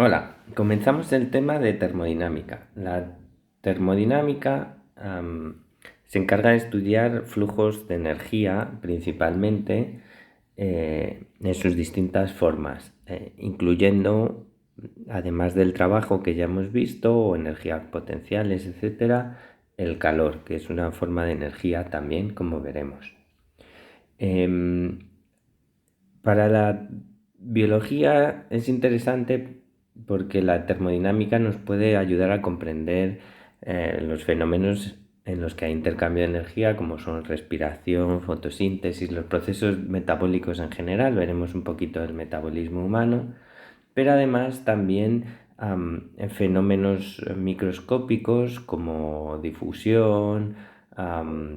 Hola, comenzamos el tema de termodinámica. La termodinámica se encarga de estudiar flujos de energía principalmente en sus distintas formas, incluyendo, además del trabajo que ya hemos visto, o energías potenciales, etcétera, el calor, que es una forma de energía también, como veremos. Em, para la biología es interesante porque la termodinámica nos puede ayudar a comprender los fenómenos en los que hay intercambio de energía, como son respiración, fotosíntesis, los procesos metabólicos en general. Veremos un poquito del metabolismo humano, pero además también en fenómenos microscópicos como difusión,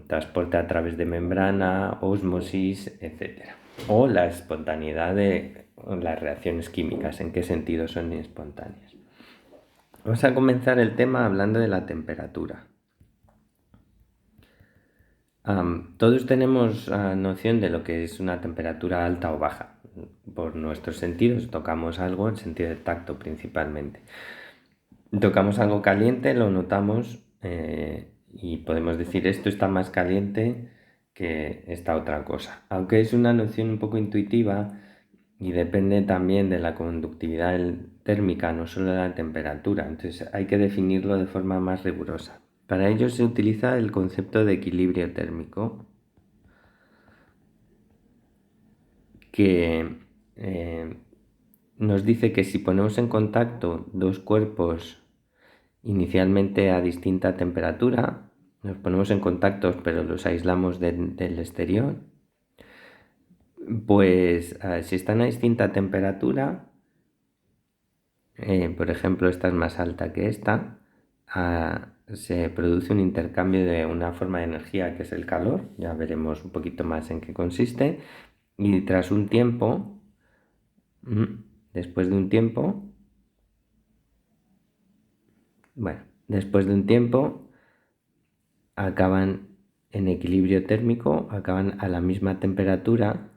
transporte a través de membrana, ósmosis, etcétera. O la espontaneidad de las reacciones químicas, en qué sentido son espontáneas. Vamos a comenzar el tema hablando de la temperatura. Todos tenemos noción de lo que es una temperatura alta o baja. Por nuestros sentidos tocamos algo en sentido de tacto principalmente. Tocamos algo caliente, lo notamos y podemos decir esto está más caliente que esta otra cosa. Aunque es una noción un poco intuitiva y depende también de la conductividad térmica, no solo de la temperatura. Entonces hay que definirlo de forma más rigurosa. Para ello se utiliza el concepto de equilibrio térmico, que nos dice que si ponemos en contacto dos cuerpos inicialmente a distinta temperatura, nos ponemos en contacto pero los aislamos del exterior, pues si están a distinta temperatura, por ejemplo esta es más alta que esta, se produce un intercambio de una forma de energía que es el calor, ya veremos un poquito más en qué consiste, y tras un tiempo, después de un tiempo, después de un tiempo acaban en equilibrio térmico, acaban a la misma temperatura,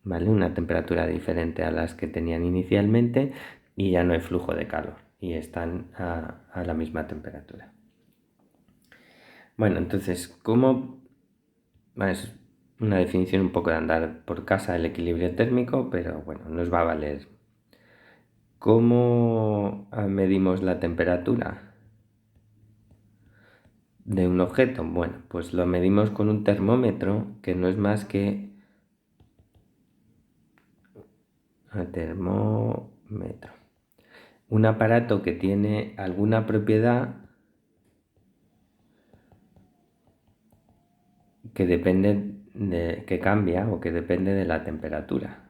¿vale? Una temperatura diferente a las que tenían inicialmente y ya no hay flujo de calor y están a la misma temperatura. Bueno, entonces, ¿cómo? Es una definición un poco de andar por casa del equilibrio térmico, pero bueno, nos va a valer. ¿Cómo medimos la temperatura de un objeto? Bueno, pues lo medimos con un termómetro que no es más que termómetro. Un aparato que tiene alguna propiedad que que cambia o que depende de la temperatura.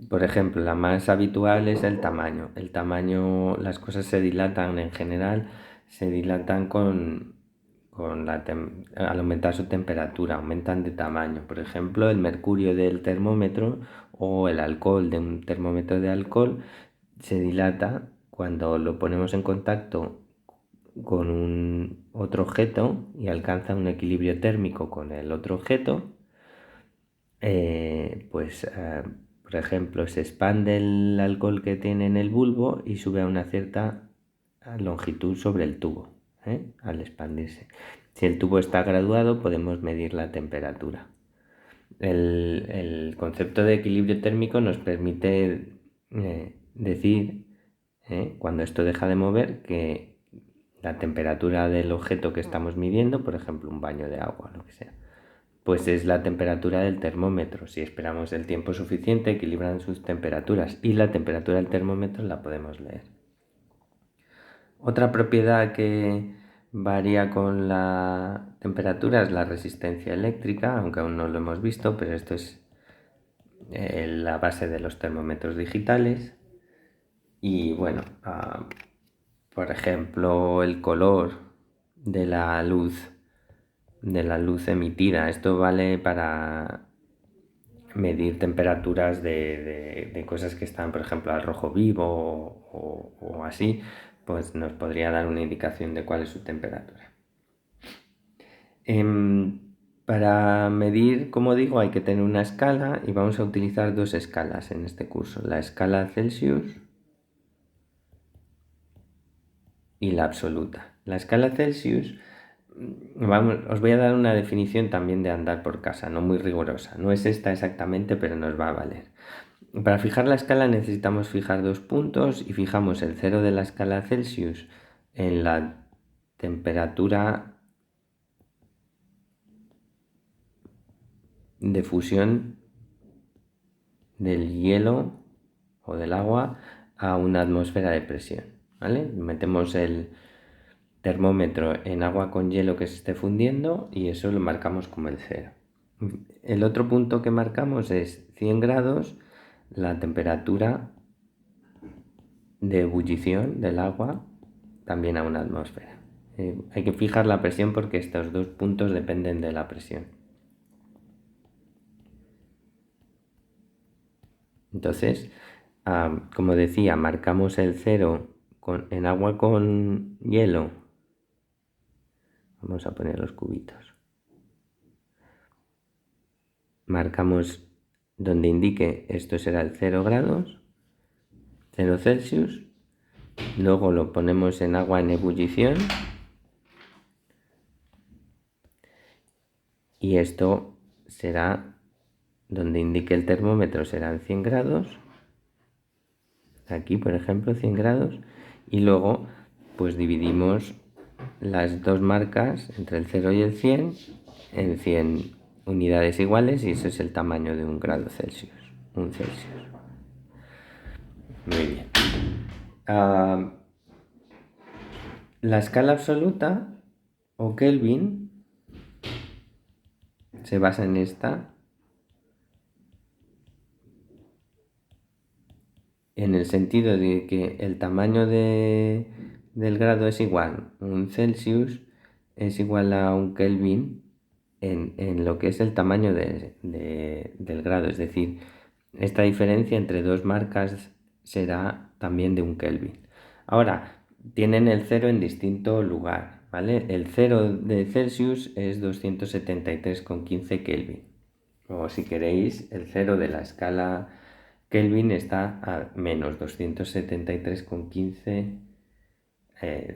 Por ejemplo, la más habitual es el tamaño. El tamaño, las cosas se dilatan en general, se dilatan al aumentar su temperatura, aumentan de tamaño. Por ejemplo, el mercurio del termómetro o el alcohol de un termómetro de alcohol se dilata cuando lo ponemos en contacto con un otro objeto y alcanza un equilibrio térmico con el otro objeto. Por ejemplo, se expande el alcohol que tiene en el bulbo y sube a una cierta longitud sobre el tubo, al expandirse. Si el tubo está graduado, podemos medir la temperatura. El concepto de equilibrio térmico nos permite decir, cuando esto deja de mover, que la temperatura del objeto que estamos midiendo, por ejemplo, un baño de agua, lo que sea, pues es la temperatura del termómetro. Si esperamos el tiempo suficiente, equilibran sus temperaturas y la temperatura del termómetro la podemos leer. Otra propiedad que varía con la temperatura es la resistencia eléctrica, aunque aún no lo hemos visto, pero esto es la base de los termómetros digitales. Y bueno, por ejemplo, el color de la luz emitida. Esto vale para medir temperaturas de cosas que están, por ejemplo, al rojo vivo o así, pues nos podría dar una indicación de cuál es su temperatura. Para medir, como digo, hay que tener una escala y vamos a utilizar dos escalas en este curso, la escala Celsius y la absoluta. La escala Celsius, os voy a dar una definición también de andar por casa, no muy rigurosa. No es esta exactamente, pero nos va a valer. Para fijar la escala necesitamos fijar dos puntos y fijamos el cero de la escala Celsius en la temperatura de fusión del hielo o del agua a una atmósfera de presión, ¿vale? Metemos el termómetro en agua con hielo que se esté fundiendo y eso lo marcamos como el cero. El otro punto que marcamos es 100 grados, la temperatura de ebullición del agua también a una atmósfera. Hay que fijar la presión porque estos dos puntos dependen de la presión. Entonces, como decía, marcamos el cero en agua con hielo. Vamos a poner los cubitos. Marcamos donde indique esto será el 0 grados, 0 Celsius. Luego lo ponemos en agua en ebullición. Y esto será donde indique el termómetro, serán 100 grados. Aquí, por ejemplo, 100 grados. Y luego, pues dividimos las dos marcas entre el 0 y el 100 en 100 unidades iguales y eso es el tamaño de un grado Celsius, un Celsius. Muy bien. La escala absoluta o Kelvin se basa en esta, en el sentido de que el tamaño del grado es igual, un Celsius es igual a un Kelvin en lo que es el tamaño del grado, es decir, esta diferencia entre dos marcas será también de un Kelvin. Ahora, tienen el cero en distinto lugar, ¿vale? El cero de Celsius es 273,15 Kelvin. O si queréis, el cero de la escala Kelvin está a menos 273,15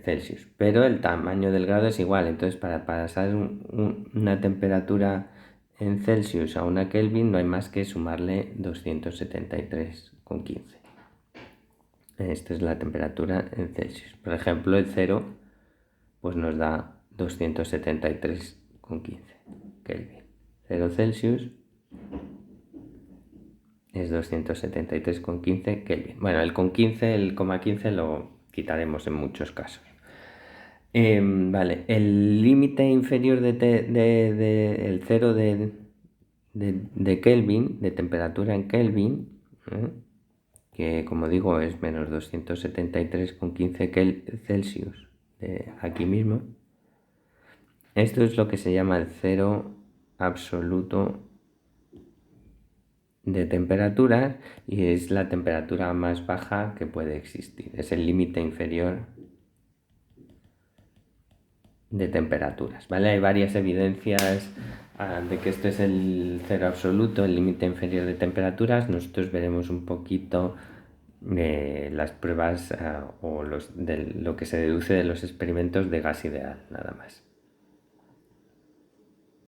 Celsius, pero el tamaño del grado es igual. Entonces, para pasar una temperatura en Celsius a una Kelvin no hay más que sumarle 273,15. Esta es la temperatura en Celsius. Por ejemplo, el 0 pues nos da 273,15 Kelvin. 0 Celsius es 273,15 Kelvin. Bueno, el con 15, el coma 15 lo quitaremos en muchos casos. Vale, el límite inferior el 0 de Kelvin, de temperatura en Kelvin, que como digo es menos 273,15 Celsius, aquí mismo. Esto es lo que se llama el cero absoluto de temperatura y es la temperatura más baja que puede existir. Es el límite inferior de temperaturas, ¿vale? Hay varias evidencias de que esto es el cero absoluto, el límite inferior de temperaturas. Nosotros veremos un poquito las pruebas o de lo que se deduce de los experimentos de gas ideal, nada más.